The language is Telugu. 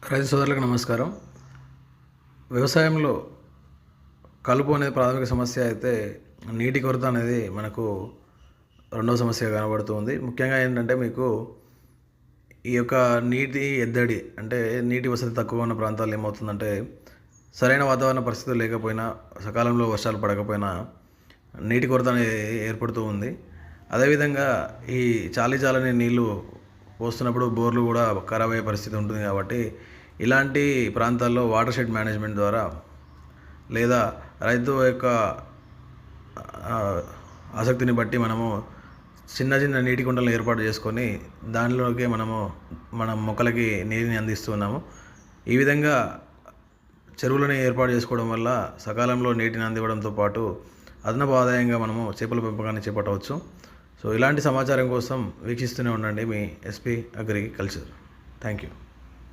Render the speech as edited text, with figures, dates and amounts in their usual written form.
రైతు సోదరులకు నమస్కారం. వ్యవసాయంలో కలుపు అనేది ప్రాథమిక సమస్య అయితే నీటి కొరత అనేది మనకు రెండవ సమస్యగా కనబడుతుంది. ముఖ్యంగా ఏంటంటే మీకు ఈ యొక్క నీటి ఎద్దడి అంటే నీటి వసతి తక్కువ ఉన్న ప్రాంతాల్లో ఏమవుతుందంటే సరైన వాతావరణ పరిస్థితులు లేకపోయినా, సకాలంలో వర్షాలు పడకపోయినా నీటి కొరత అనేది ఏర్పడుతూ ఉంది. అదేవిధంగా ఈ చాలీచాలని నీళ్లు పోస్తున్నప్పుడు బోర్లు కూడా ఖరాబ్ అయ్యే పరిస్థితి ఉంటుంది. కాబట్టి ఇలాంటి ప్రాంతాల్లో వాటర్ షెడ్ మేనేజ్మెంట్ ద్వారా లేదా రైతు యొక్క ఆసక్తిని బట్టి మనము చిన్న చిన్న నీటి కుంటలను ఏర్పాటు చేసుకొని దానిలోకి మన మొక్కలకి నీరుని అందిస్తున్నాము. ఈ విధంగా చెరువులను ఏర్పాటు చేసుకోవడం వల్ల సకాలంలో నీటిని అందివ్వడంతో పాటు అదనపు ఆదాయంగా మనము చేపల పెంపకాన్ని చేపట్టవచ్చు. సో ఇలాంటి సమాచారం కోసం వీక్షిస్తూనే ఉండండి మీ ఎస్పీ అగ్రికల్చర్. Thank you.